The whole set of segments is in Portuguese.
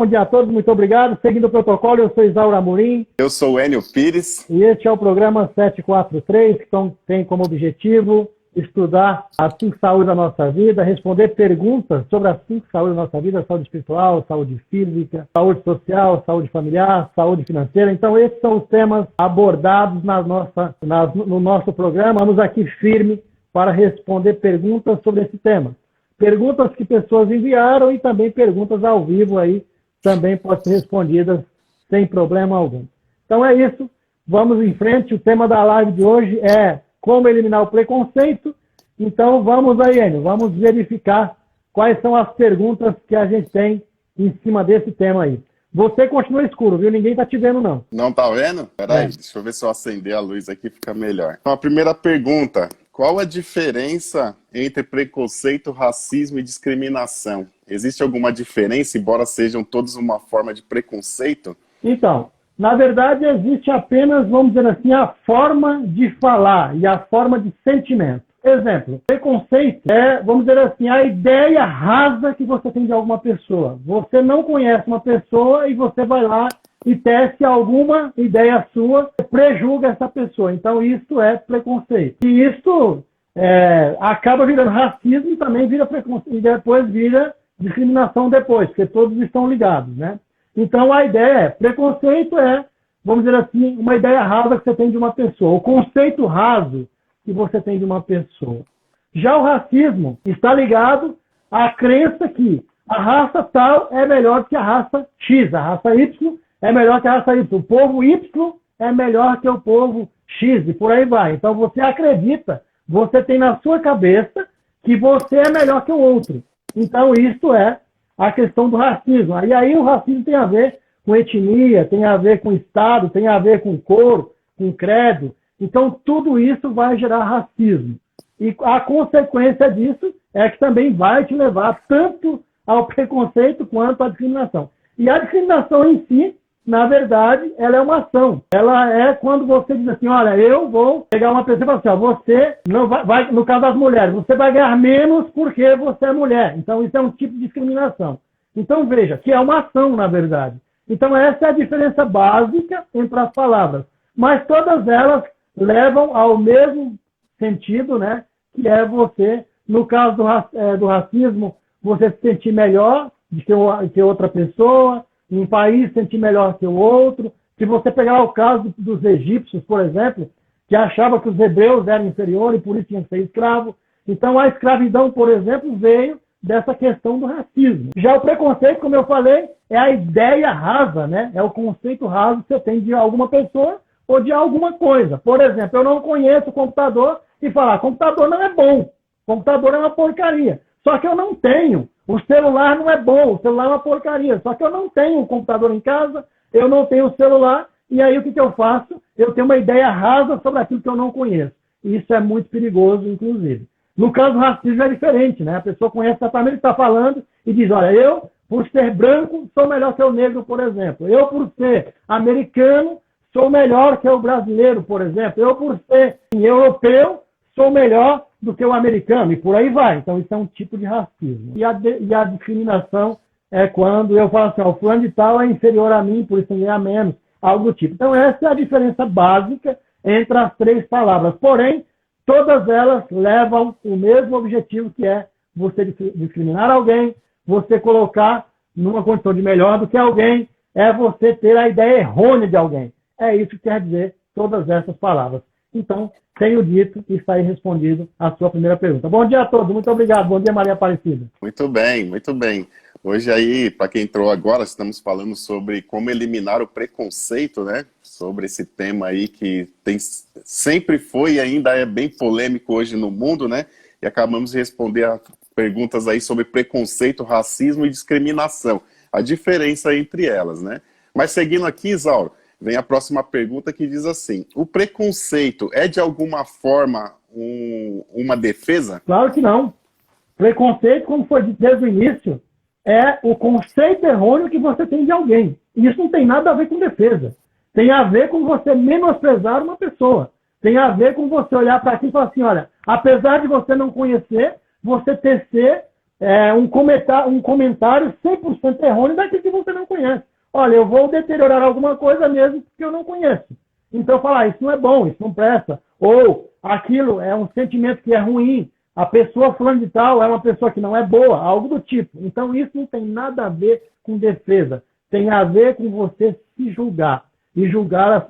Bom dia a todos, muito obrigado. Seguindo o protocolo, eu sou Isaura Amorim. Eu sou o Enio Pires. E este é o programa 743, que tem como objetivo estudar as 5 saúdes da nossa vida, responder perguntas sobre as 5 saúdes da nossa vida: saúde espiritual, saúde física, saúde social, saúde familiar, saúde financeira. Então, esses são os temas abordados no nosso programa. Vamos aqui firme para responder perguntas sobre esse tema. Perguntas que pessoas enviaram e também perguntas ao vivo aí também podem ser respondidas sem problema algum. Então é isso, vamos em frente. O tema da live de hoje é como eliminar o preconceito. Então vamos aí, Enio, vamos verificar quais são as perguntas que a gente tem em cima desse tema aí. Você continua escuro, viu? Ninguém tá te vendo, não. Não tá vendo? Peraí, deixa eu ver se eu acender a luz aqui, fica melhor. Então, a primeira pergunta: qual a diferença entre preconceito, racismo e discriminação? Existe alguma diferença, embora sejam todos uma forma de preconceito? Então, na verdade, existe apenas, vamos dizer assim, a forma de falar e a forma de sentimento. Exemplo, preconceito é, vamos dizer assim, a ideia rasa que você tem de alguma pessoa. Você não conhece uma pessoa e você vai lá e teste alguma ideia sua, prejulga essa pessoa. Então, isso é preconceito. E isso acaba virando racismo e também vira preconceito, e depois vira discriminação depois, porque todos estão ligados, né? Então, a ideia preconceito é, vamos dizer assim, uma ideia rasa que você tem de uma pessoa. O conceito raso que você tem de uma pessoa. Já o racismo está ligado à crença que a raça tal é melhor que a raça X, a raça Y é melhor que a raça Y, o povo Y é melhor que o povo X, e por aí vai. Então você acredita, você tem na sua cabeça que você é melhor que o outro. Então isso é a questão do racismo. E aí o racismo tem a ver com etnia, tem a ver com estado, tem a ver com cor, com credo. Então, tudo isso vai gerar racismo. E a consequência disso é que também vai te levar tanto ao preconceito quanto à discriminação. E a discriminação em si, na verdade, ela é uma ação. Ela é quando você diz assim, olha, eu vou pegar uma pessoa e falar assim, ó, você, não vai, no caso das mulheres, você vai ganhar menos porque você é mulher. Então, isso é um tipo de discriminação. Então, veja, que é uma ação, na verdade. Então, essa é a diferença básica entre as palavras. Mas todas elas levam ao mesmo sentido, né? Que é você, no caso do racismo, você se sentir melhor que outra pessoa, um país se sentir melhor que o outro. Se você pegar o caso dos egípcios, por exemplo, que achavam que os hebreus eram inferiores e por isso tinham que ser escravo. Então a escravidão, por exemplo, veio dessa questão do racismo. Já o preconceito, como eu falei, é a ideia rasa, né? É o conceito raso que você tem de alguma pessoa ou de alguma coisa. Por exemplo, eu não conheço o computador e falar, computador não é bom, computador é uma porcaria. Só que eu não tenho. O celular não é bom, o celular é uma porcaria. Só que eu não tenho um computador em casa, eu não tenho o celular, e aí o que eu faço? Eu tenho uma ideia rasa sobre aquilo que eu não conheço. E isso é muito perigoso, inclusive. No caso do racismo é diferente, né? A pessoa conhece exatamente o que está falando e diz, olha, eu, por ser branco, sou melhor que o negro, por exemplo. Eu, por ser americano, sou melhor que o brasileiro, por exemplo. Eu, por ser europeu, sou melhor do que o americano. E por aí vai. Então, isso é um tipo de racismo. E a discriminação é quando eu falo assim, o fulano de tal é inferior a mim, por isso ele ganha menos. Algo do tipo. Então, essa é a diferença básica entre as 3 palavras. Porém, todas elas levam o mesmo objetivo, que é você discriminar alguém, você colocar numa condição de melhor do que alguém, é você ter a ideia errônea de alguém. É isso que quer dizer todas essas palavras. Então, tenho dito e está aí respondido a sua primeira pergunta. Bom dia a todos, muito obrigado. Bom dia, Maria Aparecida. Muito bem, muito bem. Hoje aí, para quem entrou agora, estamos falando sobre como eliminar o preconceito, né? Sobre esse tema aí que sempre foi e ainda é bem polêmico hoje no mundo, né? E acabamos de responder a perguntas aí sobre preconceito, racismo e discriminação. A diferença entre elas, né? Mas seguindo aqui, Isauro, vem a próxima pergunta que diz assim, o preconceito é de alguma forma uma defesa? Claro que não. Preconceito, como foi dito desde o início, é o conceito errôneo que você tem de alguém. E isso não tem nada a ver com defesa. Tem a ver com você menosprezar uma pessoa. Tem a ver com você olhar para aqui e falar assim, olha, apesar de você não conhecer, você tecer um comentário 100% errôneo daquilo que você não conhece. Olha, eu vou deteriorar alguma coisa mesmo que eu não conheço. Então, falar, isso não é bom, isso não presta. Ou aquilo é um sentimento que é ruim. A pessoa fulano de tal é uma pessoa que não é boa, algo do tipo. Então, isso não tem nada a ver com defesa. Tem a ver com você se julgar. E julgar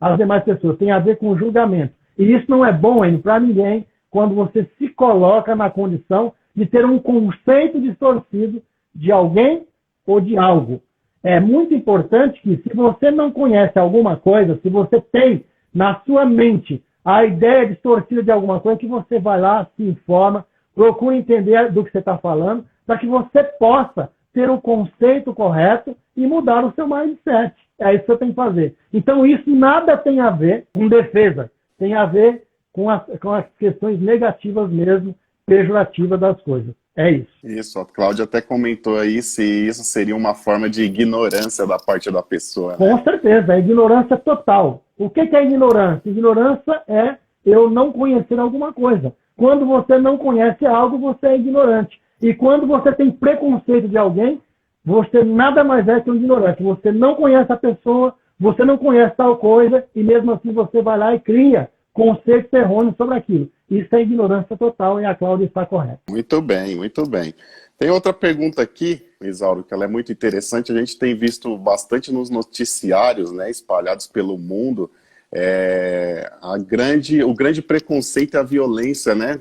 as demais pessoas. Tem a ver com julgamento. E isso não é bom, para ninguém, quando você se coloca na condição de ter um conceito distorcido de alguém ou de algo. É muito importante que, se você não conhece alguma coisa, se você tem na sua mente a ideia distorcida de alguma coisa, que você vai lá, se informa, procura entender do que você está falando, para que você possa ter o conceito correto e mudar o seu mindset. É isso que você tem que fazer. Então, isso nada tem a ver com defesa. Tem a ver com as questões negativas mesmo, pejorativas das coisas. É isso. Isso, a Cláudia até comentou aí se isso seria uma forma de ignorância da parte da pessoa. Né? Com certeza, é ignorância total. O que é ignorância? Ignorância é eu não conhecer alguma coisa. Quando você não conhece algo, você é ignorante. E quando você tem preconceito de alguém, você nada mais é que um ignorante. Você não conhece a pessoa, você não conhece tal coisa, e mesmo assim você vai lá e cria conceitos errôneos sobre aquilo. Isso é ignorância total, e a Cláudia está correta. Muito bem, muito bem. Tem outra pergunta aqui, Isauro, que ela é muito interessante. A gente tem visto bastante nos noticiários, né, espalhados pelo mundo, o grande preconceito e a violência, né,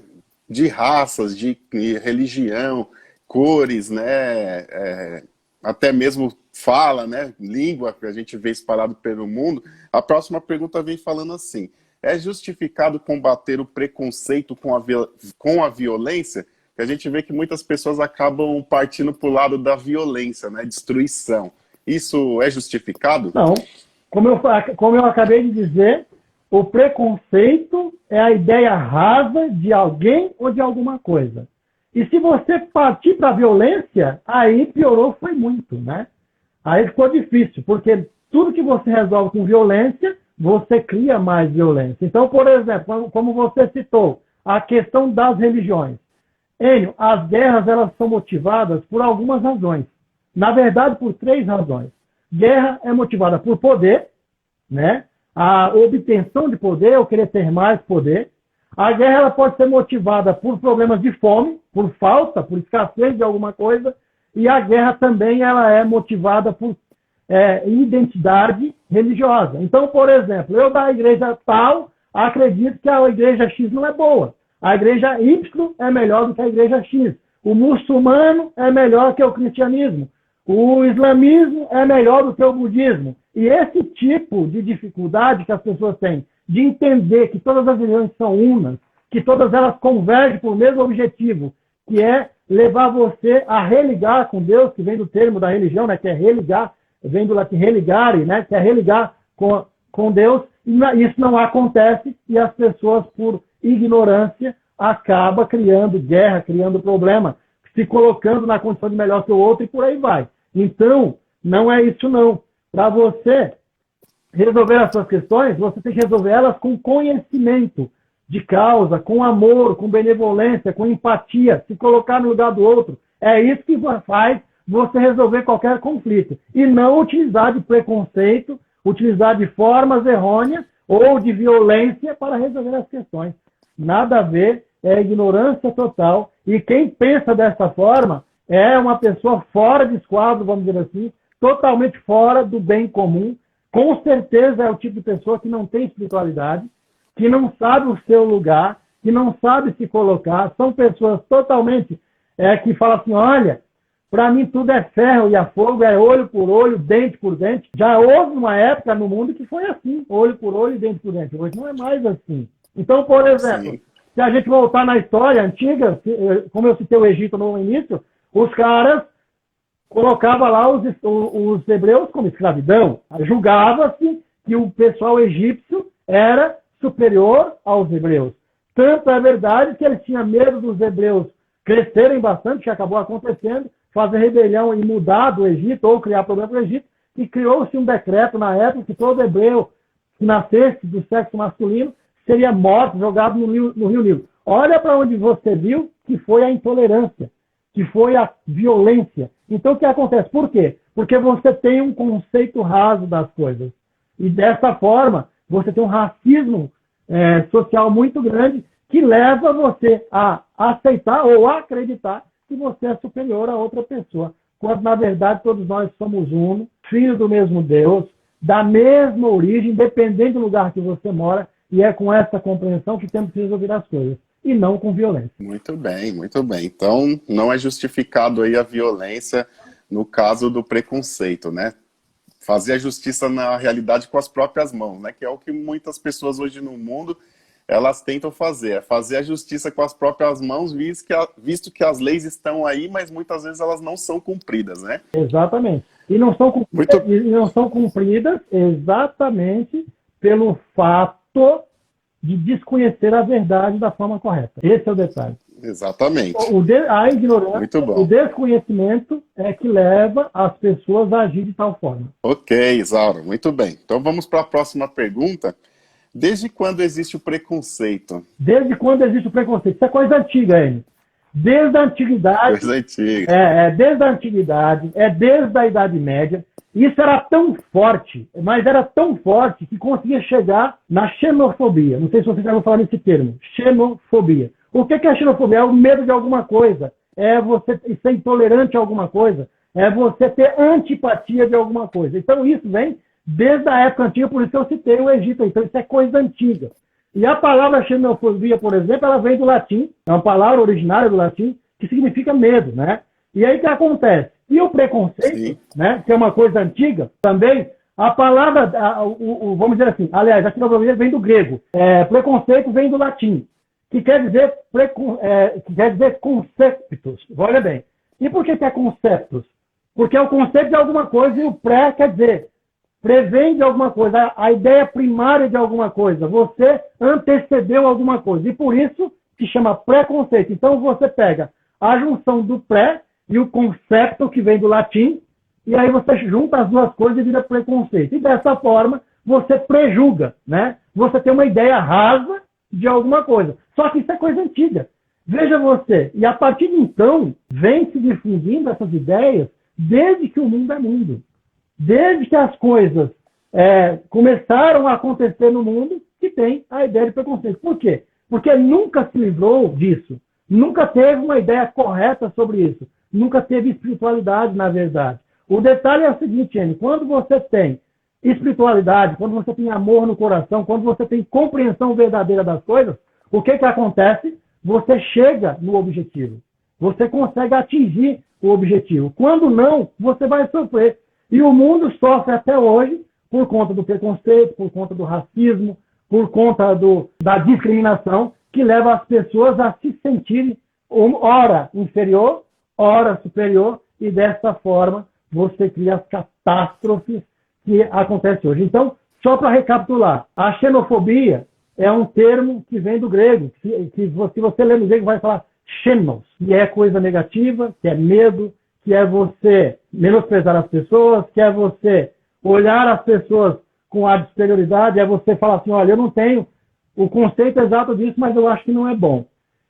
de raças, de religião, cores, né, até mesmo fala, né, língua que a gente vê espalhado pelo mundo. A próxima pergunta vem falando assim: é justificado combater o preconceito com a violência? Que a gente vê que muitas pessoas acabam partindo para o lado da violência, né? Destruição. Isso é justificado? Não. Como eu acabei de dizer, o preconceito é a ideia rasa de alguém ou de alguma coisa. E se você partir para a violência, aí piorou, foi muito, né? Aí ficou difícil, porque tudo que você resolve com violência, você cria mais violência. Então, por exemplo, como você citou, a questão das religiões. Enio, as guerras elas são motivadas por algumas razões. Na verdade, por 3 razões. Guerra é motivada por poder, né? A obtenção de poder, eu querer ter mais poder. A guerra ela pode ser motivada por problemas de fome, por falta, por escassez de alguma coisa. E a guerra também ela é motivada por identidade religiosa. Então, por exemplo, eu da igreja tal acredito que a igreja X não é boa. A igreja Y é melhor do que a igreja X. O muçulmano é melhor que o cristianismo. O islamismo é melhor do que o budismo. E esse tipo de dificuldade que as pessoas têm de entender que todas as religiões são unas, que todas elas convergem para o mesmo objetivo, que é levar você a religar com Deus, que vem do termo da religião, né, que é religar, vem do latim religare, né, que é religar com Deus, e isso não acontece, e as pessoas, por ignorância, acabam criando guerra, criando problema, se colocando na condição de melhor que o outro, e por aí vai. Então, não é isso não. Para você resolver as suas questões, você tem que resolver elas com conhecimento de causa, com amor, com benevolência, com empatia, se colocar no lugar do outro. É isso que faz você resolver qualquer conflito. E não utilizar de preconceito, utilizar de formas errôneas ou de violência para resolver as questões. Nada a ver, é ignorância total. E quem pensa dessa forma é uma pessoa fora de esquadro, vamos dizer assim, totalmente fora do bem comum. Com certeza é o tipo de pessoa que não tem espiritualidade, que não sabe o seu lugar, que não sabe se colocar. São pessoas totalmente que falam assim, olha, para mim tudo é ferro e a fogo, é olho por olho, dente por dente. Já houve uma época no mundo que foi assim, olho por olho e dente por dente. Hoje não é mais assim. Então, por exemplo, sim, se a gente voltar na história antiga, como eu citei o Egito no início, os caras colocavam lá os hebreus como escravidão. Julgava-se que o pessoal egípcio era superior aos hebreus. Tanto é verdade que eles tinham medo dos hebreus crescerem bastante, que acabou acontecendo, fazer rebelião e mudar do Egito, ou criar problema para o Egito, e criou-se um decreto na época que todo hebreu que nascesse do sexo masculino seria morto, jogado no rio Nilo. Olha para onde você viu que foi a intolerância, que foi a violência. Então, o que acontece? Por quê? Porque você tem um conceito raso das coisas. E dessa forma, você tem um racismo social muito grande que leva você a aceitar ou a acreditar que você é superior a outra pessoa. Quando, na verdade, todos nós somos uno, filhos do mesmo Deus, da mesma origem, independente do lugar que você mora, e é com essa compreensão que temos que resolver as coisas, e não com violência. Muito bem, muito bem. Então, não é justificado aí a violência no caso do preconceito, né? Fazer a justiça na realidade com as próprias mãos, né? Que é o que muitas pessoas hoje no mundo, elas tentam fazer. É fazer a justiça com as próprias mãos, visto que as leis estão aí, mas muitas vezes elas não são cumpridas, né? Exatamente. E não são cumpridas exatamente pelo fato de desconhecer a verdade da forma correta. Esse é o detalhe. Exatamente. A ignorância, muito bom. O desconhecimento é que leva as pessoas a agir de tal forma. Ok, Isaura, muito bem. Então vamos para a próxima pergunta. Desde quando existe o preconceito? Desde quando existe o preconceito? Isso é coisa antiga, Enio. Desde a antiguidade. Coisa antiga. Desde a antiguidade, desde a Idade Média. Isso era tão forte, mas era tão forte que conseguia chegar na xenofobia. Não sei se você já ouviu falar nesse termo. Xenofobia. O que é a xenofobia? É o medo de alguma coisa. É você ser intolerante a alguma coisa. É você ter antipatia de alguma coisa. Então isso vem desde a época antiga, por isso que eu citei o Egito. Então isso é coisa antiga. E a palavra xenofobia, por exemplo, ela vem do latim. É uma palavra originária do latim que significa medo, né? E aí o que acontece? E o preconceito, né, que é uma coisa antiga também, a palavra, vamos dizer assim, aliás, a xenofobia vem do grego. Preconceito vem do latim, que quer dizer conceptus. Olha bem. E por que é conceptus? Porque é o conceito de alguma coisa e o pré quer dizer prevém de alguma coisa, a ideia primária de alguma coisa. Você antecedeu alguma coisa. E por isso se chama preconceito. Então você pega a junção do pré e o concepto, que vem do latim, e aí você junta as duas coisas e vira preconceito. E dessa forma, você prejulga, né? Você tem uma ideia rasa de alguma coisa. Só que isso é coisa antiga. Veja você, e a partir de então, vem se difundindo essas ideias desde que o mundo é mundo. Desde que as coisas começaram a acontecer no mundo, que tem a ideia de preconceito. Por quê? Porque nunca se livrou disso. Nunca teve uma ideia correta sobre isso. Nunca teve espiritualidade, na verdade. O detalhe é o seguinte, Anne, quando você tem espiritualidade, quando você tem amor no coração, quando você tem compreensão verdadeira das coisas, o que acontece? Você chega no objetivo. Você consegue atingir o objetivo. Quando não, você vai sofrer. E o mundo sofre até hoje por conta do preconceito, por conta do racismo, por conta da discriminação, que leva as pessoas a se sentirem ora inferior, ora superior, e dessa forma você cria as catástrofes que acontecem hoje. Então, só para recapitular, a xenofobia é um termo que vem do grego, que se você ler no grego vai falar xenos, que é coisa negativa, que é medo, que é você menosprezar as pessoas, que é você olhar as pessoas com a superioridade, é você falar assim, olha, eu não tenho o conceito exato disso, mas eu acho que não é bom.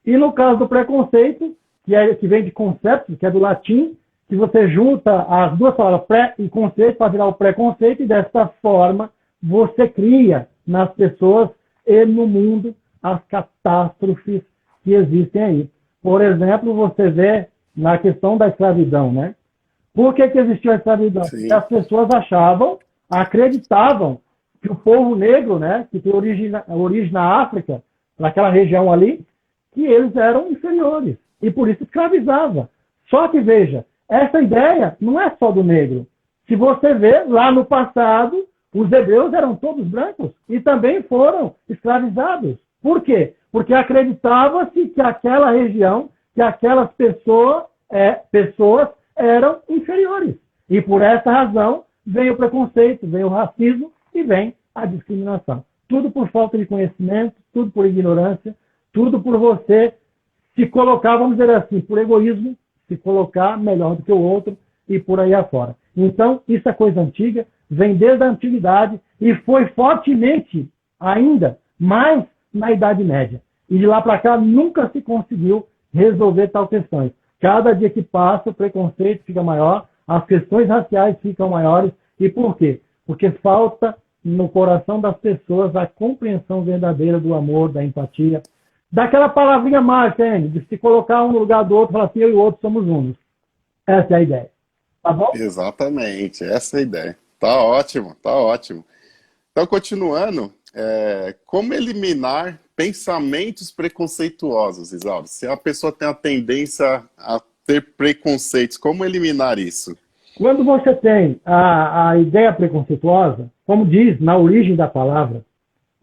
E no caso do preconceito, que vem de concepto, que é do latim, que você junta as duas palavras, pré e conceito, para virar o preconceito, e dessa forma você cria nas pessoas e no mundo as catástrofes que existem aí. Por exemplo, você vê na questão da escravidão, né? Por que existiu a escravidão? Sim. Porque as pessoas acreditavam que o povo negro, né, que tem origem na África, naquela região ali, que eles eram inferiores. E por isso escravizava. Só que, veja, essa ideia não é só do negro. Se você vê, lá no passado, os hebreus eram todos brancos e também foram escravizados. Por quê? Porque acreditava-se que aquela região, que aquelas pessoas eram inferiores. E por essa razão, vem o preconceito, vem o racismo e vem a discriminação. Tudo por falta de conhecimento, tudo por ignorância, tudo por você se colocar, vamos dizer assim, por egoísmo, se colocar melhor do que o outro e por aí afora. Então, isso é coisa antiga, vem desde a antiguidade e foi fortemente ainda mais na Idade Média. E de lá para cá nunca se conseguiu resolver tal questões. Cada dia que passa, o preconceito fica maior, as questões raciais ficam maiores. E por quê? Porque falta no coração das pessoas a compreensão verdadeira do amor, da empatia, daquela palavrinha mágica, hein? De se colocar um no lugar do outro e falar assim, eu e o outro somos unos. Essa é a ideia. Tá bom? Exatamente, essa é a ideia. Tá ótimo, tá ótimo. Então, continuando, como eliminar pensamentos preconceituosos, Isauro? Se a pessoa tem a tendência a ter preconceitos, como eliminar isso? Quando você tem a ideia preconceituosa, como diz na origem da palavra,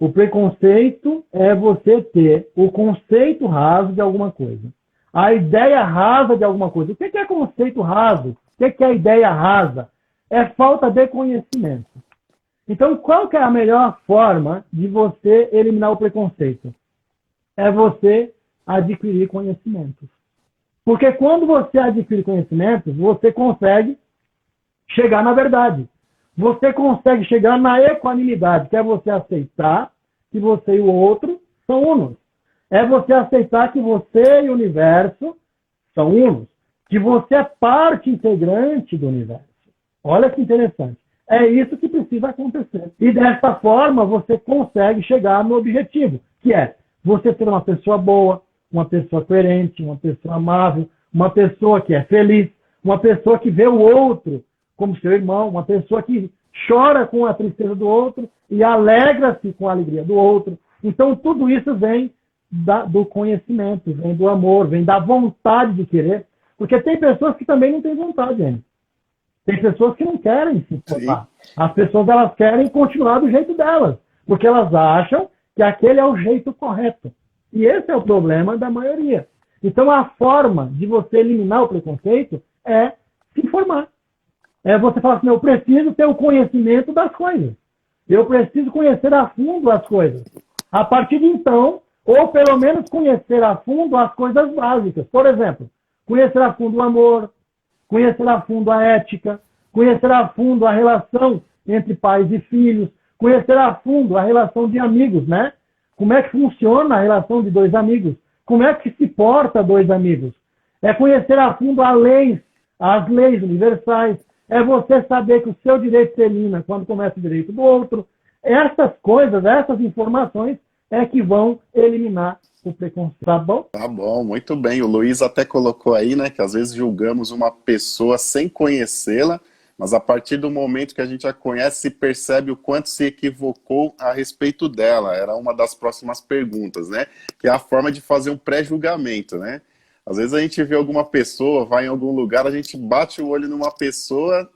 o preconceito é você ter o conceito raso de alguma coisa. A ideia rasa de alguma coisa. O que é conceito raso? O que é ideia rasa? É falta de conhecimento. Então, qual que é a melhor forma de você eliminar o preconceito? É você adquirir conhecimentos. Porque quando você adquire conhecimentos, você consegue chegar na verdade. Você consegue chegar na equanimidade, que é você aceitar que você e o outro são unos. É você aceitar que você e o universo são unos. Que você é parte integrante do universo. Olha que interessante. É isso que precisa acontecer. E dessa forma você consegue chegar no objetivo, que é você ser uma pessoa boa, uma pessoa coerente, uma pessoa amável, uma pessoa que é feliz, uma pessoa que vê o outro como seu irmão, uma pessoa que chora com a tristeza do outro e alegra-se com a alegria do outro. Então tudo isso vem do conhecimento, vem do amor, vem da vontade de querer, porque tem pessoas que também não têm vontade, gente. Tem pessoas que não querem se formar. As pessoas elas querem continuar do jeito delas, porque elas acham que aquele é o jeito correto. E esse é o problema da maioria. Então a forma de você eliminar o preconceito é se informar. É você falar assim, eu preciso ter o conhecimento das coisas. Eu preciso conhecer a fundo as coisas. A partir de então, ou pelo menos conhecer a fundo as coisas básicas. Por exemplo, conhecer a fundo o amor, conhecer a fundo a ética, conhecer a fundo a relação entre pais e filhos, conhecer a fundo a relação de amigos, né? Como é que funciona a relação de dois amigos? Como é que se porta dois amigos? É conhecer a fundo as leis universais. É você saber que o seu direito termina quando começa o direito do outro. Essas coisas, essas informações é que vão eliminar o preconceito. Tá bom? Tá bom, muito bem. O Luiz até colocou aí, né, que às vezes julgamos uma pessoa sem conhecê-la, mas a partir do momento que a gente a conhece, se percebe o quanto se equivocou a respeito dela. Era uma das próximas perguntas, né? Que é a forma de fazer um pré-julgamento, né? Às vezes a gente vê alguma pessoa, vai em algum lugar, a gente bate o olho numa pessoa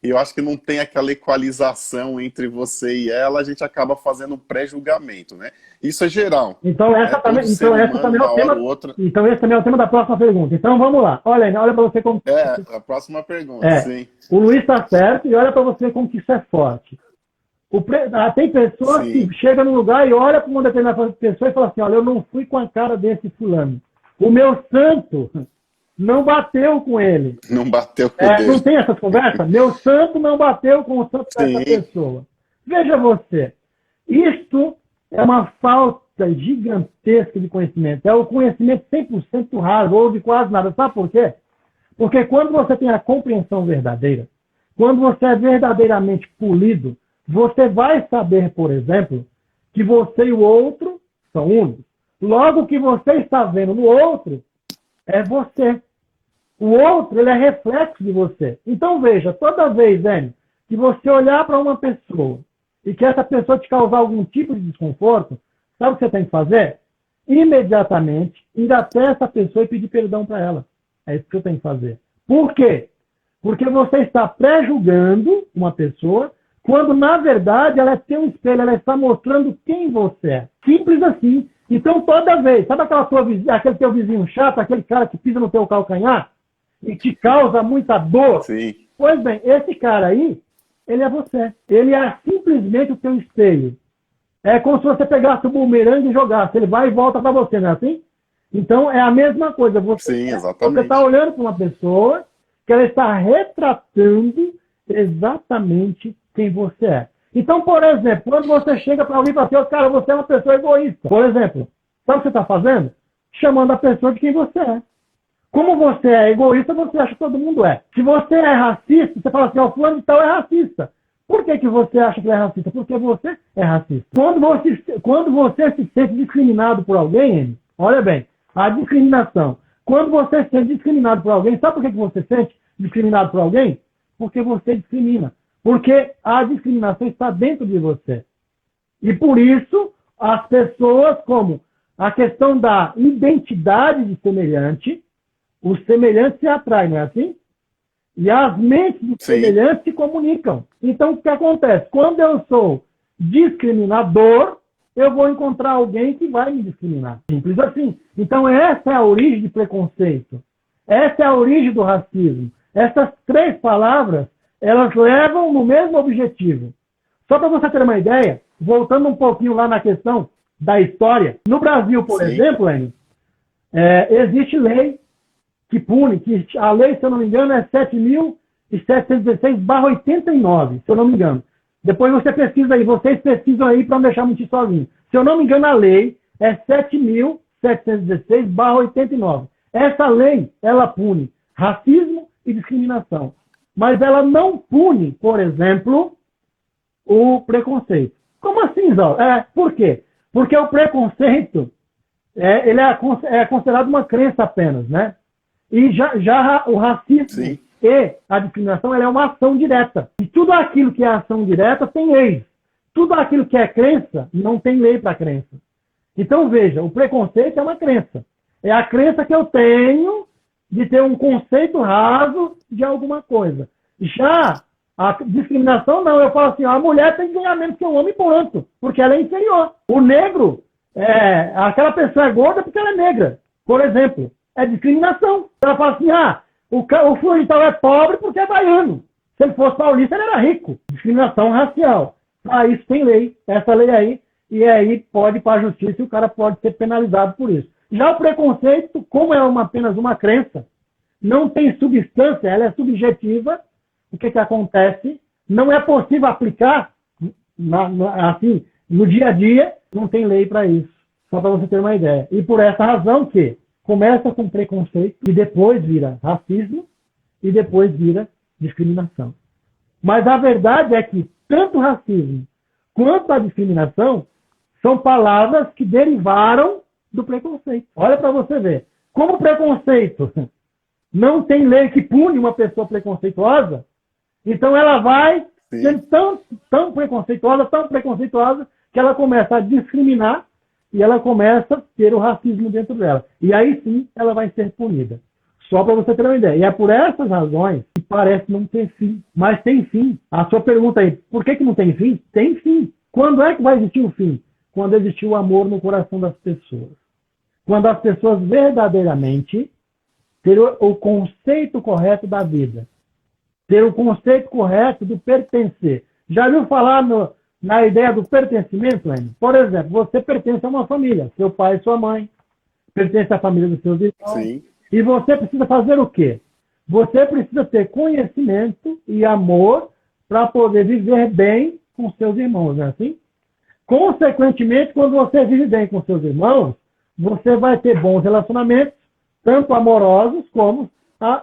e eu acho que não tem aquela equalização entre você e ela, a gente acaba fazendo um pré-julgamento, né? Isso é geral. Então, essa também, esse também é o tema da próxima pergunta. Então, vamos lá. Olha para você como... a próxima pergunta, sim. O Luiz está certo e olha para você como que isso é forte. Tem pessoas que chegam num lugar e olha para uma determinada pessoa e fala assim, olha, eu não fui com a cara desse fulano. O meu santo não bateu com ele. Não bateu com ele. Não tem essa conversa? Meu santo não bateu com o santo dessa pessoa. Veja você, isto é uma falta gigantesca de conhecimento. É o conhecimento 100% raso, ou de quase nada. Sabe por quê? Porque quando você tem a compreensão verdadeira, quando você é verdadeiramente polido, você vai saber, por exemplo, que você e o outro são unos. Logo, o que você está vendo no outro é você. O outro, ele é reflexo de você. Então, veja, toda vez, que você olhar para uma pessoa e que essa pessoa te causar algum tipo de desconforto, sabe o que você tem que fazer? Imediatamente, ir até essa pessoa e pedir perdão para ela. É isso que você tem que fazer. Por quê? Porque você está pré-julgando uma pessoa quando, na verdade, ela é teu espelho, ela está mostrando quem você é. Simples assim. Então, toda vez, sabe aquele teu vizinho chato, aquele cara que pisa no teu calcanhar e te causa muita dor? Sim. Pois bem, esse cara aí, ele é você. Ele é simplesmente o teu espelho. É como se você pegasse o bumerangue e jogasse. Ele vai e volta para você, não é assim? Então, é a mesma coisa. Sim, exatamente. Você está olhando para uma pessoa que ela está retratando exatamente quem você é. Então, por exemplo, quando você chega para alguém e fala assim, cara, você é uma pessoa egoísta. Por exemplo, sabe o que você está fazendo? Chamando a pessoa de quem você é. Como você é egoísta, você acha que todo mundo é. Se você é racista, você fala assim, o fulano de tal é racista. Por que você acha que ele é racista? Porque você é racista. Quando você se sente discriminado por alguém, olha bem, a discriminação. Quando você se sente discriminado por alguém, sabe por que você se sente discriminado por alguém? Porque você discrimina. Porque a discriminação está dentro de você. E por isso, as pessoas, como a questão da identidade de semelhante, os semelhantes se atraem, não é assim? E as mentes dos semelhantes se comunicam. Então, o que acontece? Quando eu sou discriminador, eu vou encontrar alguém que vai me discriminar. Simples assim. Então, essa é a origem de preconceito. Essa é a origem do racismo. Essas três palavras, elas levam no mesmo objetivo. Só para você ter uma ideia, voltando um pouquinho lá na questão da história, no Brasil, por exemplo, Enio, existe lei que pune, que a lei, se eu não me engano, é 7.716/89, se eu não me engano. Depois você pesquisa aí, vocês pesquisam aí para não deixar mentir sozinho. Se eu não me engano, a lei é 7.716/89. Essa lei, ela pune racismo e discriminação. Mas ela não pune, por exemplo, o preconceito. Como assim, Zó? Por quê? Porque o preconceito, ele é considerado uma crença apenas, né? E já o racismo e a discriminação, ela é uma ação direta. E tudo aquilo que é ação direta tem leis. Tudo aquilo que é crença, não tem lei para crença. Então, veja, o preconceito é uma crença. É a crença que eu tenho de ter um conceito raso de alguma coisa. Já a discriminação, não. Eu falo assim, a mulher tem que ganhar menos que o homem, ponto. Porque ela é inferior. O negro, aquela pessoa é gorda porque ela é negra. Por exemplo, é discriminação. Ela fala assim, o fulano de tal é pobre porque é baiano. Se ele fosse paulista, ele era rico. Discriminação racial. Isso tem lei, essa lei aí, e aí pode ir para a justiça e o cara pode ser penalizado por isso. Já o preconceito, como é apenas uma crença, não tem substância, ela é subjetiva. O que acontece? Não é possível aplicar assim, no dia a dia, não tem lei para isso. Só para você ter uma ideia. E por essa razão que começa com preconceito, e depois vira racismo, e depois vira discriminação. Mas a verdade é que tanto o racismo quanto a discriminação são palavras que derivaram do preconceito. Olha para você ver. Como o preconceito não tem lei que pune uma pessoa preconceituosa, então ela vai sendo tão preconceituosa, que ela começa a discriminar e ela começa a ter o racismo dentro dela. E aí sim ela vai ser punida. Só para você ter uma ideia. E é por essas razões que parece não ter fim. Mas tem fim. A sua pergunta aí, por que não tem fim? Tem fim. Quando é que vai existir o fim? Quando existir o amor no coração das pessoas. Quando as pessoas verdadeiramente ter o conceito correto da vida. Ter o conceito correto do pertencer. Já viu falar na ideia do pertencimento, Enio? Por exemplo, você pertence a uma família. Seu pai e sua mãe. Pertence à família dos seus irmãos. Sim. E você precisa fazer o quê? Você precisa ter conhecimento e amor para poder viver bem com seus irmãos, não é assim? Consequentemente, quando você vive bem com seus irmãos, você vai ter bons relacionamentos, tanto amorosos como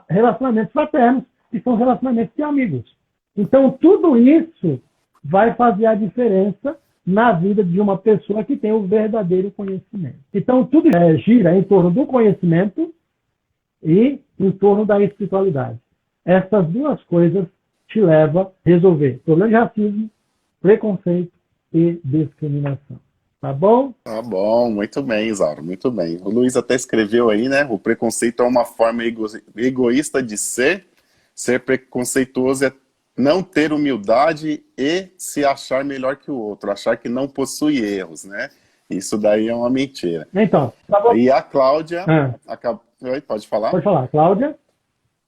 relacionamentos fraternos, que são relacionamentos de amigos. Então, tudo isso vai fazer a diferença na vida de uma pessoa que tem o verdadeiro conhecimento. Então, tudo gira em torno do conhecimento e em torno da espiritualidade. Essas duas coisas te levam a resolver problema de racismo, preconceito e discriminação. Tá bom? Tá bom, muito bem, Isauro, muito bem. O Luiz até escreveu aí, né? O preconceito é uma forma egoísta de ser. Ser preconceituoso é não ter humildade e se achar melhor que o outro, achar que não possui erros, né? Isso daí é uma mentira. Então, tá bom. E a Cláudia... Oi, pode falar? Pode falar, Cláudia.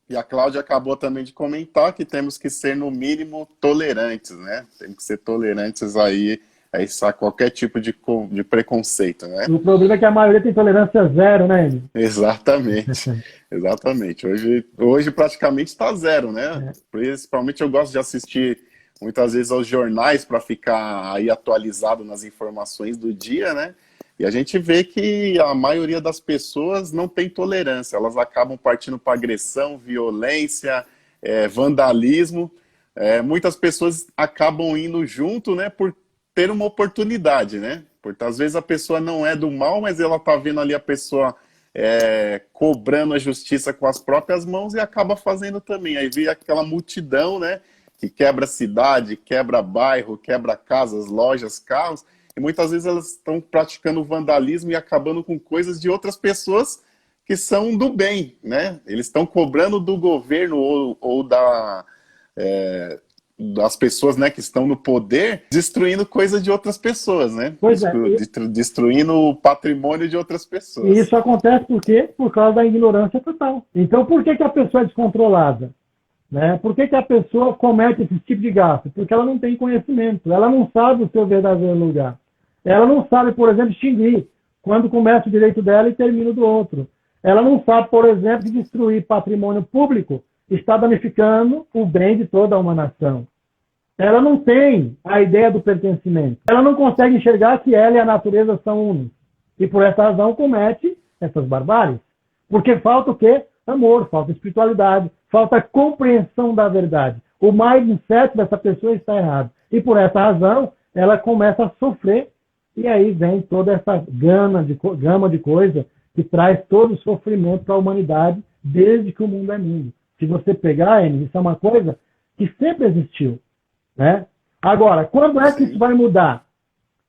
E a Cláudia acabou também de comentar que temos que ser, no mínimo, tolerantes, né? Temos que ser tolerantes aí a qualquer tipo de preconceito, né? O problema é que a maioria tem tolerância zero, né, Enio? Exatamente, exatamente. Hoje praticamente está zero, né? Principalmente eu gosto de assistir muitas vezes aos jornais para ficar aí atualizado nas informações do dia, né? E a gente vê que a maioria das pessoas não tem tolerância, elas acabam partindo para agressão, violência, vandalismo. Muitas pessoas acabam indo junto, né, por ter uma oportunidade, né? Porque às vezes a pessoa não é do mal, mas ela tá vendo ali a pessoa cobrando a justiça com as próprias mãos e acaba fazendo também. Aí vem aquela multidão, né, que quebra cidade, quebra bairro, quebra casas, lojas, carros, e muitas vezes elas estão praticando vandalismo e acabando com coisas de outras pessoas que são do bem, né? Eles estão cobrando do governo ou das pessoas, né, que estão no poder, destruindo coisas de outras pessoas, né? Pois é. Destruindo o patrimônio de outras pessoas. E isso acontece por quê? Por causa da ignorância total. Então, por que a pessoa é descontrolada? Né? Por que a pessoa comete esse tipo de gasto? Porque ela não tem conhecimento, ela não sabe o seu verdadeiro lugar. Ela não sabe, por exemplo, distinguir quando começa o direito dela e termina o do outro. Ela não sabe, por exemplo, que destruir patrimônio público está danificando o bem de toda uma nação. Ela não tem a ideia do pertencimento. Ela não consegue enxergar que ela e a natureza são unos. E por essa razão comete essas barbáries. Porque falta o quê? Amor, falta espiritualidade, falta compreensão da verdade. O mindset dessa pessoa está errado. E por essa razão, ela começa a sofrer. E aí vem toda essa gama de coisa que traz todo o sofrimento para a humanidade desde que o mundo é mundo. Se você pegar, isso é uma coisa que sempre existiu. Né? Agora, quando é que isso vai mudar?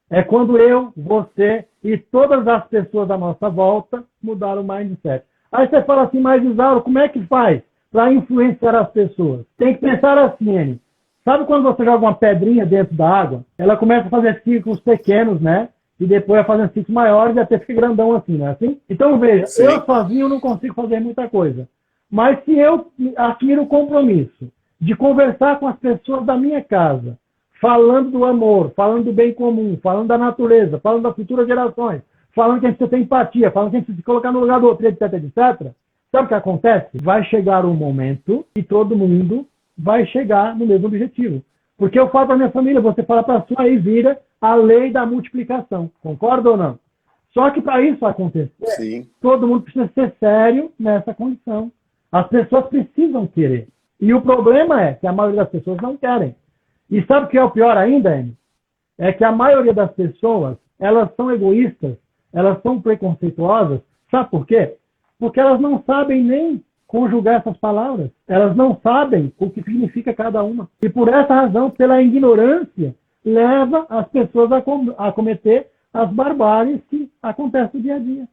É quando eu, você e todas as pessoas à nossa volta mudaram o mindset. Aí você fala assim, mas Isauro, como é que faz para influenciar as pessoas? Tem que pensar assim, N. Sabe quando você joga uma pedrinha dentro da água? Ela começa a fazer círculos pequenos, né? E depois vai fazendo círculos maiores e até fica grandão assim, não é assim? Então veja, sim, eu sozinho não consigo fazer muita coisa. Mas se eu assumir o compromisso de conversar com as pessoas da minha casa, falando do amor, falando do bem comum, falando da natureza, falando das futuras gerações, falando que a gente precisa ter empatia, falando que a gente precisa se colocar no lugar do outro, etc, etc. Sabe o que acontece? Vai chegar um momento e todo mundo vai chegar no mesmo objetivo. Porque eu falo para minha família, você fala para a sua, aí vira a lei da multiplicação. Concorda ou não? Só que para isso acontecer, sim, todo mundo precisa ser sério nessa condição. As pessoas precisam querer. E o problema é que a maioria das pessoas não querem. E sabe o que é o pior ainda, Anny? É que a maioria das pessoas, elas são egoístas, elas são preconceituosas. Sabe por quê? Porque elas não sabem nem conjugar essas palavras. Elas não sabem o que significa cada uma. E por essa razão, pela ignorância, leva as pessoas a cometer as barbáries que acontecem no dia a dia.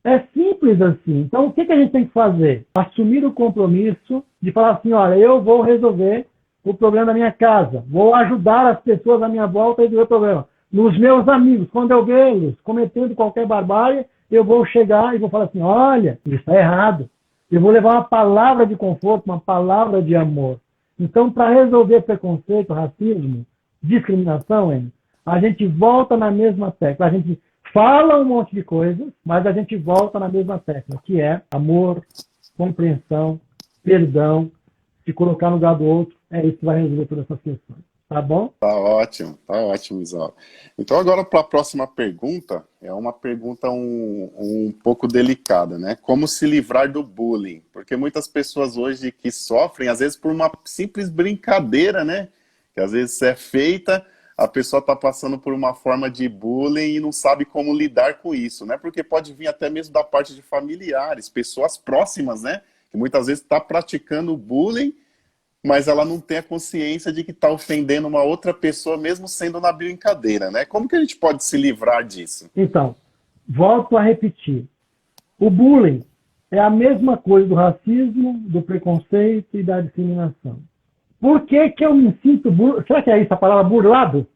É simples assim. Então, o que a gente tem que fazer? Assumir o compromisso de falar assim, olha, eu vou resolver o problema da minha casa. Vou ajudar as pessoas à minha volta a resolver o problema. Nos meus amigos, quando eu vê-los cometendo qualquer barbárie, eu vou chegar e vou falar assim, olha, isso está errado. Eu vou levar uma palavra de conforto, uma palavra de amor. Então, para resolver preconceito, racismo, discriminação, a gente volta na mesma tecla. A gente fala um monte de coisas, mas a gente volta na mesma tecla, que é amor, compreensão, perdão, se colocar no lugar do outro. É isso que vai resolver todas essas questões. Tá bom? Tá ótimo, Isauro. Então agora para a próxima pergunta, é uma pergunta um pouco delicada, né? Como se livrar do bullying? Porque muitas pessoas hoje que sofrem, às vezes por uma simples brincadeira, né? Que às vezes é feita, a pessoa está passando por uma forma de bullying e não sabe como lidar com isso, né? Porque pode vir até mesmo da parte de familiares, pessoas próximas, né? Que muitas vezes está praticando bullying, mas ela não tem a consciência de que está ofendendo uma outra pessoa, mesmo sendo na brincadeira, né? Como que a gente pode se livrar disso? Então, volto a repetir. O bullying é a mesma coisa do racismo, do preconceito e da discriminação. Por que que eu me sinto burlado? Será que é isso a palavra burlado?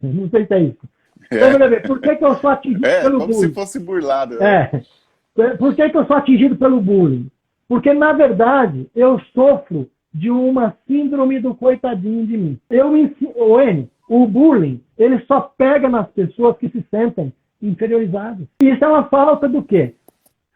Não sei se é isso. Por que que eu sou atingido pelo como bullying? Se fosse burlado. Né? Por que que eu sou atingido pelo bullying? Porque, na verdade, eu sofro de uma síndrome do coitadinho de mim. O bullying, ele só pega nas pessoas que se sentem inferiorizadas. E isso é uma falta do quê?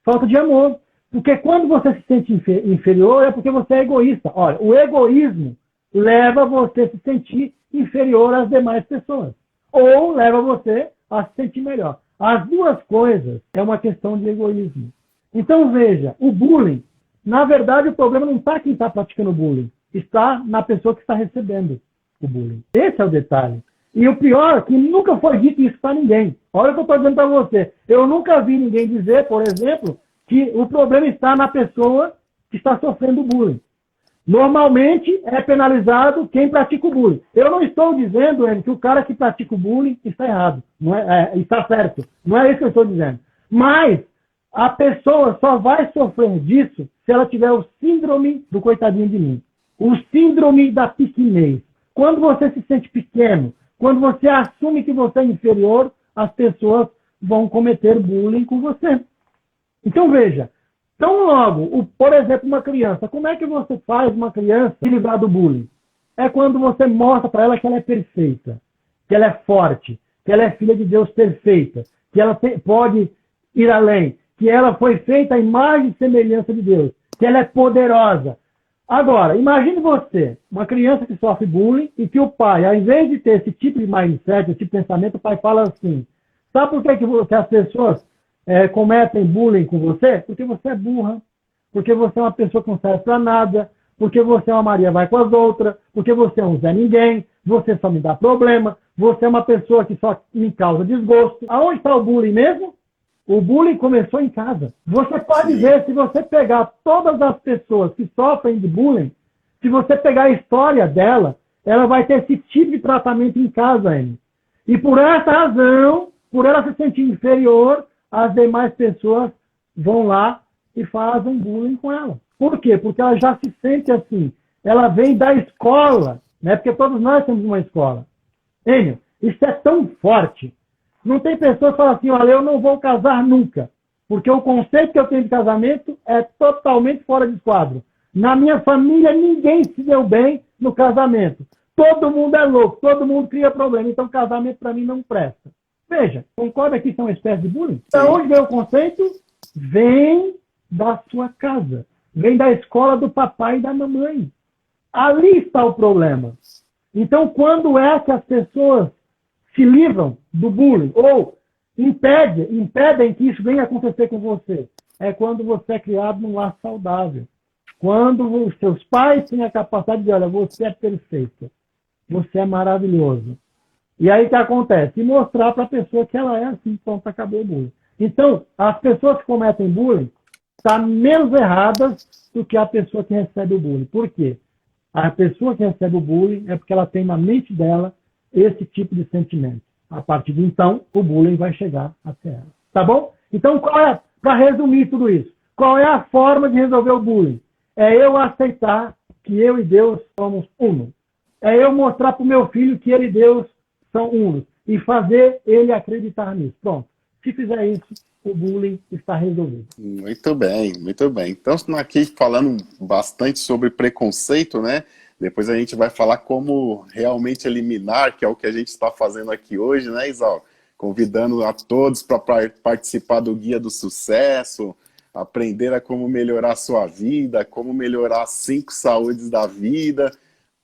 Falta de amor. Porque quando você se sente inferior, é porque você é egoísta. Olha, o egoísmo leva você a se sentir inferior às demais pessoas. Ou leva você a se sentir melhor. As duas coisas é uma questão de egoísmo. Então, veja, o bullying, na verdade, o problema não está quem está praticando o bullying, está na pessoa que está recebendo o bullying. Esse é o detalhe. E o pior é que nunca foi dito isso para ninguém. Olha o que eu estou dizendo para você. Eu nunca vi ninguém dizer, por exemplo, que o problema está na pessoa que está sofrendo bullying. Normalmente é penalizado quem pratica o bullying. Eu não estou dizendo, que o cara que pratica o bullying está errado, não está certo. Não é isso que eu estou dizendo. Mas a pessoa só vai sofrer disso se ela tiver o síndrome do coitadinho de mim. O síndrome da pequenez. Quando você se sente pequeno, quando você assume que você é inferior, as pessoas vão cometer bullying com você. Então veja, tão logo, por exemplo, uma criança, como é que você faz uma criança se livrar do bullying? É quando você mostra para ela que ela é perfeita, que ela é forte, que ela é filha de Deus perfeita, que ela pode ir além, que ela foi feita à imagem e semelhança de Deus, que ela é poderosa. Agora, imagine você, uma criança que sofre bullying e que o pai, ao invés de ter esse tipo de mindset, esse tipo de pensamento, o pai fala assim, sabe por que as pessoas cometem bullying com você? Porque você é burra, porque você é uma pessoa que não serve para nada, porque você é uma Maria vai com as outras, porque você é um Zé Ninguém, você só me dá problema, você é uma pessoa que só me causa desgosto. Aonde está o bullying mesmo? O bullying começou em casa. Você pode ver, se você pegar todas as pessoas que sofrem de bullying, se você pegar a história dela, ela vai ter esse tipo de tratamento em casa ainda. E por essa razão, por ela se sentir inferior, as demais pessoas vão lá e fazem bullying com ela. Por quê? Porque ela já se sente assim. Ela vem da escola, né? Porque todos nós temos uma escola. Enio, isso é tão forte. Não tem pessoa que fala assim, olha, eu não vou casar nunca. Porque o conceito que eu tenho de casamento é totalmente fora de quadro. Na minha família, ninguém se deu bem no casamento. Todo mundo é louco, todo mundo cria problema. Então, casamento para mim não presta. Veja, concorda que isso é uma espécie de bullying? Da onde vem o conceito? Vem da sua casa. Vem da escola do papai e da mamãe. Ali está o problema. Então, quando é que as pessoas se livram do bullying ou impedem que isso venha acontecer com você? É quando você é criado num lar saudável. Quando os seus pais têm a capacidade de dizer, olha, você é perfeita, você é maravilhoso. E aí o que acontece? E mostrar para a pessoa que ela é assim, pronto, acabou o bullying. Então, as pessoas que cometem bullying estão menos erradas do que a pessoa que recebe o bullying. Por quê? A pessoa que recebe o bullying é porque ela tem na mente dela esse tipo de sentimento. A partir de então, o bullying vai chegar até ela. Tá bom? Então, para resumir tudo isso, qual é a forma de resolver o bullying? É eu aceitar que eu e Deus somos uno. É eu mostrar para o meu filho que ele e Deus são unos. E fazer ele acreditar nisso. Pronto. Se fizer isso, o bullying está resolvido. Muito bem, muito bem. Então, aqui falando bastante sobre preconceito, né? Depois a gente vai falar como realmente eliminar, que é o que a gente está fazendo aqui hoje, né, Isaú? Convidando a todos para participar do Guia do Sucesso, aprender a como melhorar a sua vida, como melhorar as 5 saúdes da vida,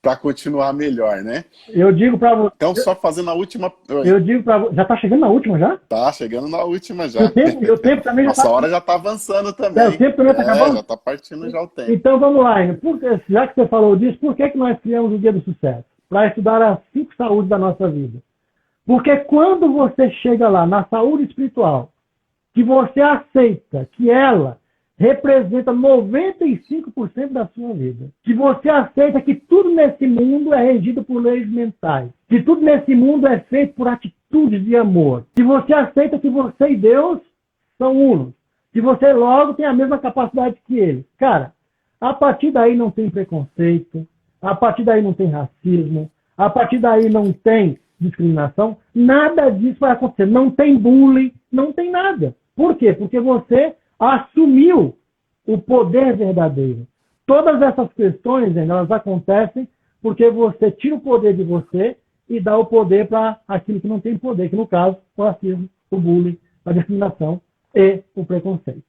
para continuar melhor, né? Eu digo para você... Então, só fazendo a última... Eu digo para você... Já está chegando na última, já? Tá chegando na última, já. O tempo também já Nossa hora já está avançando também. O tempo também está acabando? Já está partindo já o tempo. Então, vamos lá, Enio. Já que você falou disso, por que nós criamos o Guia do Sucesso? Para estudar as 5 saúdes da nossa vida. Porque quando você chega lá, na saúde espiritual, que você aceita que ela representa 95% da sua vida. Que você aceita que tudo nesse mundo é regido por leis mentais. Que tudo nesse mundo é feito por atitudes de amor. Que você aceita que você e Deus são unos. Que você logo tem a mesma capacidade que ele. Cara, a partir daí não tem preconceito. A partir daí não tem racismo. A partir daí não tem discriminação. Nada disso vai acontecer. Não tem bullying. Não tem nada. Por quê? Porque você assumiu o poder verdadeiro. Todas essas questões, elas acontecem porque você tira o poder de você e dá o poder para aquilo que não tem poder, que no caso, o racismo, o bullying, a discriminação e o preconceito.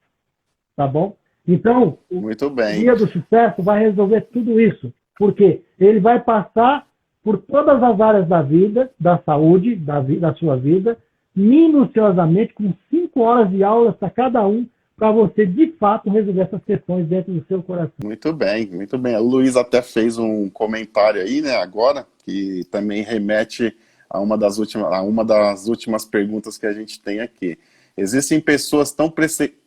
Tá bom? Então, muito bem. O Guia do Sucesso vai resolver tudo isso, porque ele vai passar por todas as áreas da vida, da saúde, da sua vida, minuciosamente, com 5 horas de aula para cada um, para você, de fato, resolver essas questões dentro do seu coração. Muito bem, muito bem. O Luiz até fez um comentário aí, né, agora, que também remete a uma das últimas perguntas que a gente tem aqui. Existem pessoas tão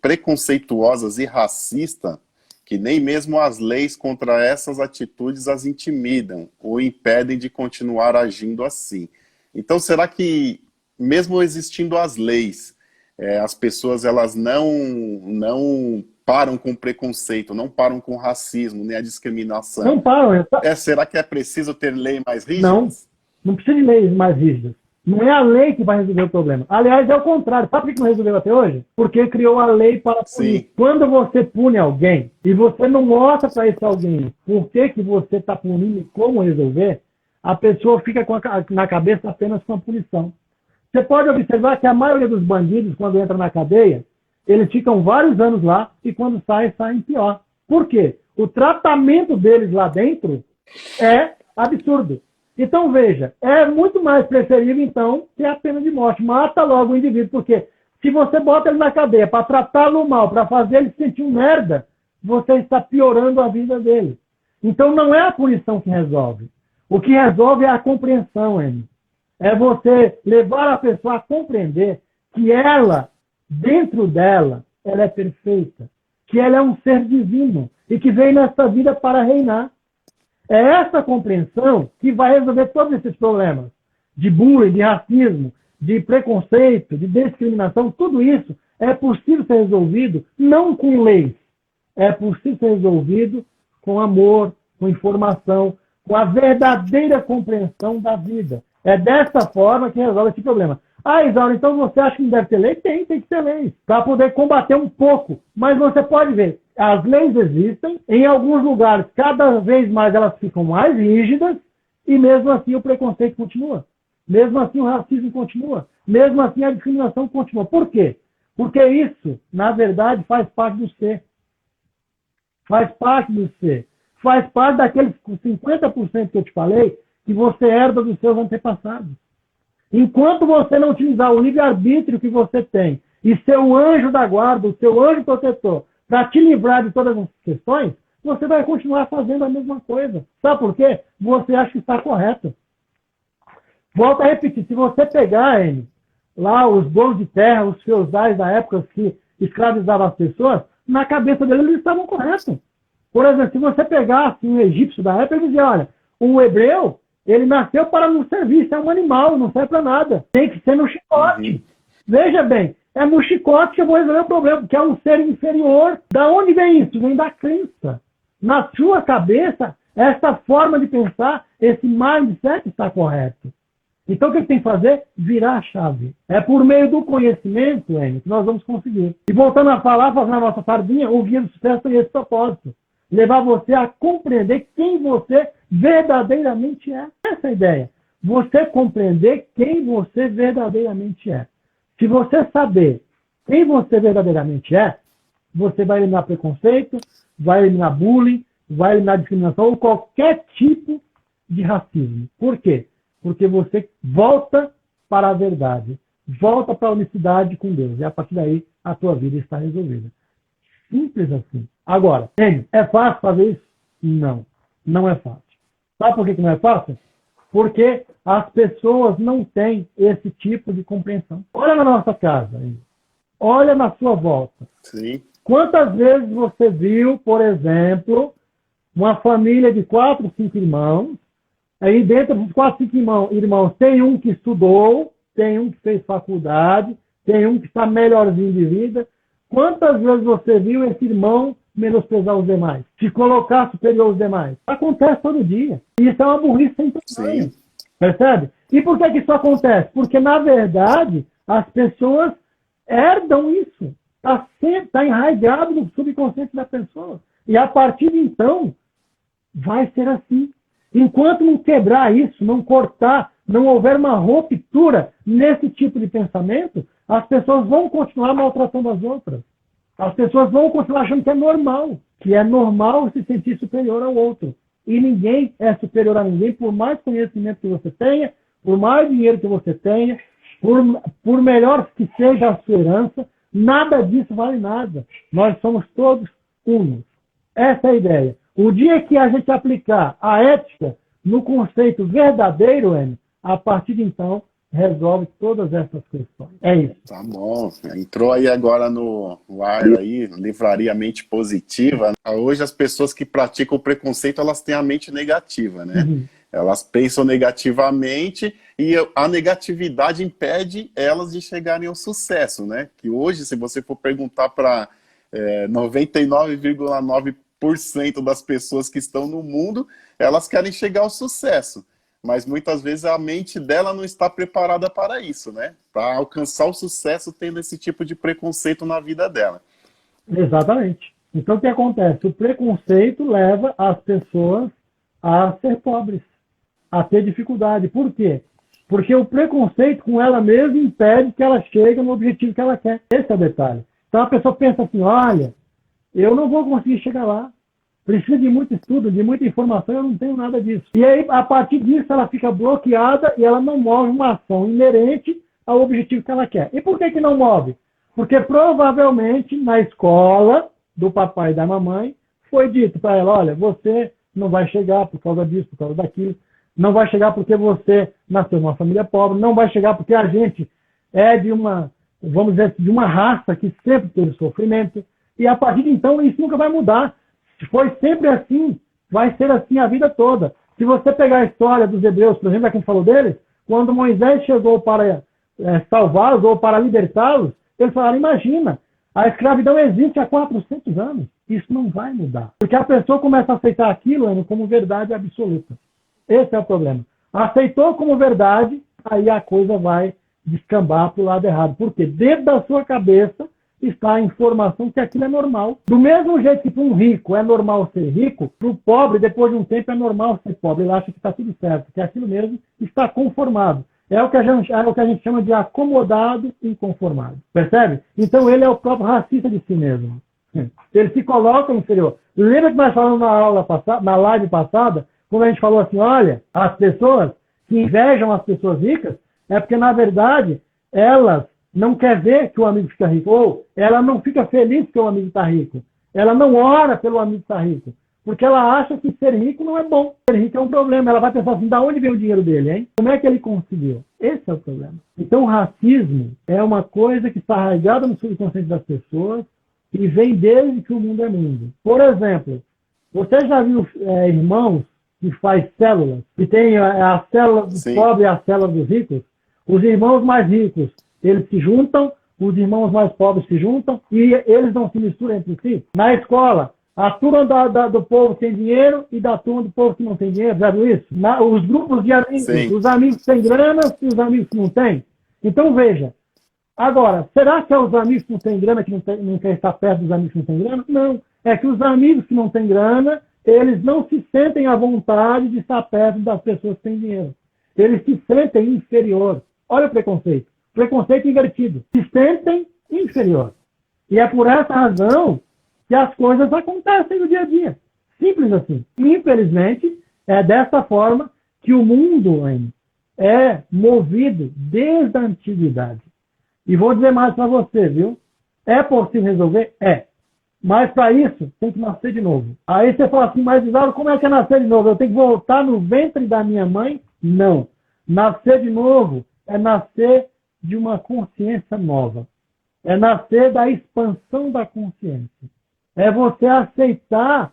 preconceituosas e racistas que nem mesmo as leis contra essas atitudes as intimidam ou impedem de continuar agindo assim. Então, será que, mesmo existindo as leis, as pessoas elas não param com preconceito, não param com racismo, nem a discriminação? Não param. Será que é preciso ter leis mais rígidas? Não precisa de leis mais rígidas. Não é a lei que vai resolver o problema. Aliás, é o contrário. Sabe por que não resolveu até hoje? Porque criou a lei para punir. Sim. Quando você pune alguém e você não mostra para esse alguém por que você está punindo e como resolver, a pessoa fica na cabeça apenas com a punição. Você pode observar que a maioria dos bandidos, quando entra na cadeia, eles ficam vários anos lá e quando saem pior. Por quê? O tratamento deles lá dentro é absurdo. Então, veja, é muito mais preferível, então, ter a pena de morte. Mata logo o indivíduo, porque se você bota ele na cadeia para tratá-lo mal, para fazer ele se sentir um merda, você está piorando a vida dele. Então, não é a punição que resolve. O que resolve é a compreensão, Amy. É você levar a pessoa a compreender que ela, dentro dela, ela é perfeita, que ela é um ser divino e que veio nessa vida para reinar. É essa compreensão que vai resolver todos esses problemas de bullying, de racismo, de preconceito, de discriminação. Tudo isso é possível ser resolvido não com leis, é possível ser resolvido com amor, com informação, com a verdadeira compreensão da vida. É dessa forma que resolve esse problema. Ah, Isaura, então você acha que não deve ter lei? Tem que ter lei, para poder combater um pouco. Mas você pode ver, as leis existem, em alguns lugares, cada vez mais elas ficam mais rígidas, e mesmo assim o preconceito continua. Mesmo assim o racismo continua. Mesmo assim a discriminação continua. Por quê? Porque isso, na verdade, faz parte do ser. Faz parte do ser. Faz parte daqueles 50% que eu te falei, que você herda dos seus antepassados. Enquanto você não utilizar o livre-arbítrio que você tem e seu anjo da guarda, o seu anjo protetor, para te livrar de todas as questões, você vai continuar fazendo a mesma coisa. Sabe por quê? Você acha que está correto. Volto a repetir, se você pegar, Amy, lá os donos de terra, os feudais da época que escravizavam as pessoas, na cabeça deles eles estavam corretos. Por exemplo, se você pegar assim, um egípcio da época, ele dizia, olha, o hebreu, ele nasceu para não servir, isso é um animal, não serve para nada. Tem que ser no chicote. Uhum. Veja bem, é no chicote que eu vou resolver o problema, porque é um ser inferior. Da onde vem isso? Vem da crença. Na sua cabeça, essa forma de pensar, esse mindset está correto. Então o que tem que fazer? Virar a chave. É por meio do conhecimento, Amy, que nós vamos conseguir. E voltando a falar, fazendo a nossa sardinha, o Guia do Sucesso tem esse propósito. Levar você a compreender quem você verdadeiramente é. Essa é a ideia. Você compreender quem você verdadeiramente é. Se você saber quem você verdadeiramente é, você vai eliminar preconceito, vai eliminar bullying, vai eliminar discriminação ou qualquer tipo de racismo. Por quê? Porque você volta para a verdade, volta para a unicidade com Deus. E a partir daí, a tua vida está resolvida. Simples assim. Agora, é fácil fazer isso? Não, não é fácil. Sabe por que não é fácil? Porque as pessoas não têm esse tipo de compreensão. Olha na nossa casa, olha na sua volta. Sim. Quantas vezes você viu, por exemplo, uma família de 4, 5 irmãos, aí dentro dos 4, 5 irmãos tem um que estudou, tem um que fez faculdade, tem um que está melhorzinho de vida. Quantas vezes você viu esse irmão menosprezar os demais? Se colocar superior aos demais? Acontece todo dia. Isso é uma burrice sem tamanho. Percebe? E por que isso acontece? Porque, na verdade, as pessoas herdam isso. Está enraizado no subconsciente da pessoa. E a partir de então, vai ser assim. Enquanto não quebrar isso, não cortar, não houver uma ruptura nesse tipo de pensamento, as pessoas vão continuar maltratando as outras. As pessoas vão continuar achando que é normal se sentir superior ao outro. E ninguém é superior a ninguém, por mais conhecimento que você tenha, por mais dinheiro que você tenha, por melhor que seja a sua herança, nada disso vale nada. Nós somos todos unos. Essa é a ideia. O dia que a gente aplicar a ética no conceito verdadeiro, a partir de então, resolve todas essas questões. É isso. Tá bom. Entrou aí agora no ar aí, Livraria Mente Positiva. Hoje as pessoas que praticam o preconceito, elas têm a mente negativa, né? Uhum. Elas pensam negativamente e a negatividade impede elas de chegarem ao sucesso, né? Que hoje, se você for perguntar para 99,9% das pessoas que estão no mundo, elas querem chegar ao sucesso. Mas muitas vezes a mente dela não está preparada para isso, né? Para alcançar o sucesso tendo esse tipo de preconceito na vida dela. Exatamente. Então o que acontece? O preconceito leva as pessoas a ser pobres, a ter dificuldade. Por quê? Porque o preconceito com ela mesma impede que ela chegue no objetivo que ela quer. Esse é o detalhe. Então a pessoa pensa assim, olha, eu não vou conseguir chegar lá. Precisa de muito estudo, de muita informação, eu não tenho nada disso. E aí, a partir disso, ela fica bloqueada e ela não move uma ação inerente ao objetivo que ela quer. E por que não move? Porque provavelmente na escola do papai e da mamãe foi dito para ela, olha, você não vai chegar por causa disso, por causa daquilo, não vai chegar porque você nasceu numa família pobre, não vai chegar porque a gente é de uma, vamos dizer, de uma raça que sempre teve sofrimento. E a partir de então, isso nunca vai mudar. Se foi sempre assim, vai ser assim a vida toda. Se você pegar a história dos hebreus, por exemplo, a quem falou deles, quando Moisés chegou para salvá-los ou para libertá-los, eles falaram, imagina, a escravidão existe há 400 anos. Isso não vai mudar. Porque a pessoa começa a aceitar aquilo como verdade absoluta. Esse é o problema. Aceitou como verdade, aí a coisa vai descambar para o lado errado. Porque dentro da sua cabeça está a informação que aquilo é normal. Do mesmo jeito que para um rico é normal ser rico, para o pobre, depois de um tempo, é normal ser pobre. Ele acha que está tudo certo, que aquilo mesmo está conformado. É o que a gente chama de acomodado e conformado. Percebe? Então ele é o próprio racista de si mesmo. Ele se coloca inferior. Lembra que nós falamos na live passada, quando a gente falou assim, olha, as pessoas que invejam as pessoas ricas, é porque, na verdade, elas não quer ver que o amigo fica rico, ou ela não fica feliz que o amigo está rico. Ela não ora pelo amigo estar rico, porque ela acha que ser rico não é bom. Ser rico é um problema. Ela vai pensar assim, da onde vem o dinheiro dele, hein? Como é que ele conseguiu? Esse é o problema. Então o racismo é uma coisa que está arraigada no subconsciente das pessoas e vem desde que o mundo é mundo. Por exemplo, você já viu irmãos que faz células, que tem a célula do pobre e a célula dos ricos? Os irmãos mais ricos, eles se juntam, os irmãos mais pobres se juntam e eles não se misturam entre si. Na escola, a turma do povo tem dinheiro e da turma do povo que não tem dinheiro, já viu isso? Os grupos de amigos, os amigos que têm grana e os amigos que não têm. Então veja, agora, será que é os amigos que não têm grana que não quer estar perto dos amigos que não têm grana? Não, é que os amigos que não têm grana, eles não se sentem à vontade de estar perto das pessoas que têm dinheiro. Eles se sentem inferiores. Olha o preconceito. Preconceito invertido. Se sentem inferior. E é por essa razão que as coisas acontecem no dia a dia. Simples assim. Infelizmente, é dessa forma que o mundo é movido desde a antiguidade. E vou dizer mais para você, viu? É possível resolver? É. Mas para isso, tem que nascer de novo. Aí você fala assim, mas Isauro, como é que é nascer de novo? Eu tenho que voltar no ventre da minha mãe? Não. Nascer de novo é nascer de uma consciência nova. É nascer da expansão da consciência. É você aceitar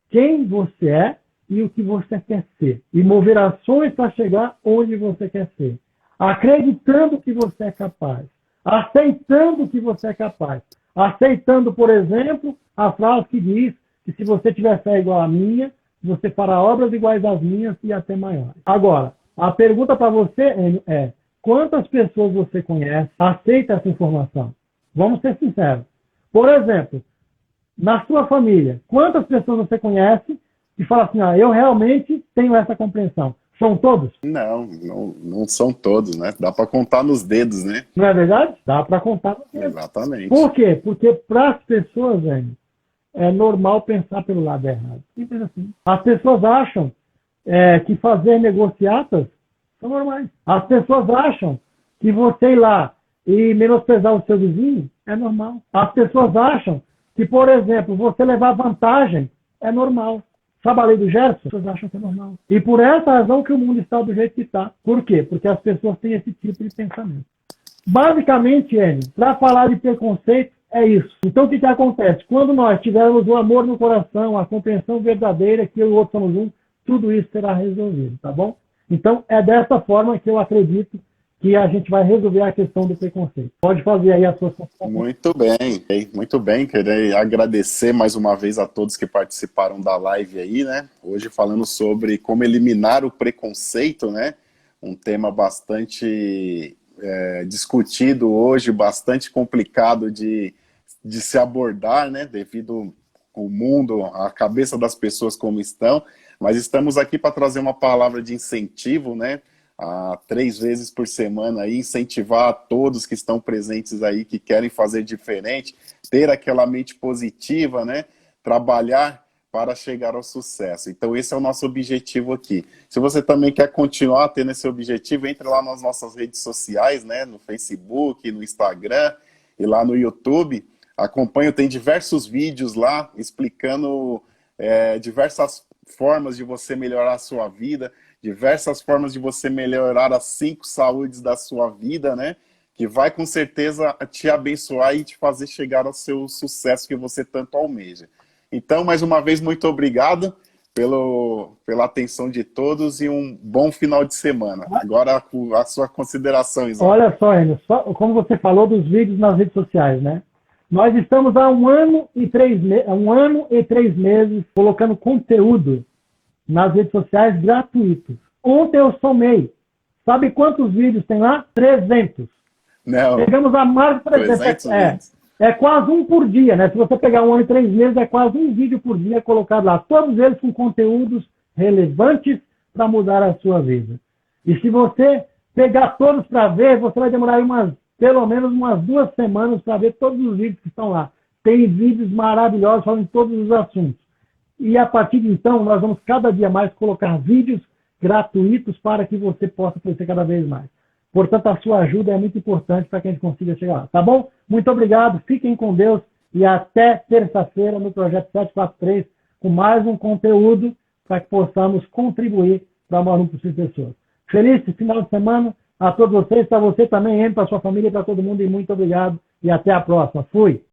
quem você é e o que você quer ser. E mover ações para chegar onde você quer ser. Acreditando que você é capaz. Aceitando que você é capaz. Aceitando, por exemplo, a frase que diz que se você tiver fé igual à minha, você fará obras iguais às minhas e até maiores. Agora, a pergunta para você é: quantas pessoas você conhece, aceita essa informação? Vamos ser sinceros. Por exemplo, na sua família, quantas pessoas você conhece que falam assim, eu realmente tenho essa compreensão? São todos? Não são todos, né? Dá para contar nos dedos, né? Não é verdade? Dá para contar nos dedos. Exatamente. Por quê? Porque para as pessoas, é normal pensar pelo lado errado. Simples assim. As pessoas acham que fazer negociatas são normais. As pessoas acham que você ir lá e menosprezar o seu vizinho é normal. As pessoas acham que, por exemplo, você levar vantagem é normal. Sabe a lei do Gerson? As pessoas acham que é normal. E por essa razão que o mundo está do jeito que está. Por quê? Porque as pessoas têm esse tipo de pensamento. Basicamente, Enio, para falar de preconceito, é isso. Então, o que acontece? Quando nós tivermos o amor no coração, a compreensão verdadeira que eu e o outro somos um, tudo isso será resolvido, tá bom? Então, é dessa forma que eu acredito que a gente vai resolver a questão do preconceito. Pode fazer aí a sua consideração. Muito bem, muito bem. Queria agradecer mais uma vez a todos que participaram da live aí, né? Hoje falando sobre como eliminar o preconceito, né? Um tema bastante discutido hoje, bastante complicado de se abordar, né? Devido ao mundo, a cabeça das pessoas como estão. Mas estamos aqui para trazer uma palavra de incentivo, né? 3 vezes por semana aí, incentivar a todos que estão presentes aí, que querem fazer diferente, ter aquela mente positiva, né? Trabalhar para chegar ao sucesso. Então esse é o nosso objetivo aqui. Se você também quer continuar tendo esse objetivo, entre lá nas nossas redes sociais, né? No Facebook, no Instagram e lá no YouTube. Acompanho, tem diversos vídeos lá explicando diversas formas de você melhorar a sua vida, diversas formas de você melhorar as 5 saúdes da sua vida, né? Que vai com certeza te abençoar e te fazer chegar ao seu sucesso que você tanto almeja. Então, mais uma vez, muito obrigado pela atenção de todos e um bom final de semana. Agora, a sua consideração, Isaac. Olha só, Enio, como você falou dos vídeos nas redes sociais, né? Nós estamos há 1 ano e 3 meses colocando conteúdo nas redes sociais gratuitos. Ontem eu somei. Sabe quantos vídeos tem lá? 300. Não. Chegamos a mais de 300. É quase um por dia, né? Se você pegar 1 ano e 3 meses, é quase um vídeo por dia colocado lá. Todos eles com conteúdos relevantes para mudar a sua vida. E se você pegar todos para ver, você vai demorar aí pelo menos umas 2 semanas para ver todos os vídeos que estão lá. Tem vídeos maravilhosos falando de todos os assuntos. E a partir de então, nós vamos cada dia mais colocar vídeos gratuitos para que você possa crescer cada vez mais. Portanto, a sua ajuda é muito importante para que a gente consiga chegar lá. Tá bom? Muito obrigado, fiquem com Deus e até terça-feira no Projeto 743 com mais um conteúdo para que possamos contribuir para o maior número possível de pessoas. Feliz final de semana a todos vocês, para você também, para a sua família e para todo mundo. E muito obrigado e até a próxima. Fui!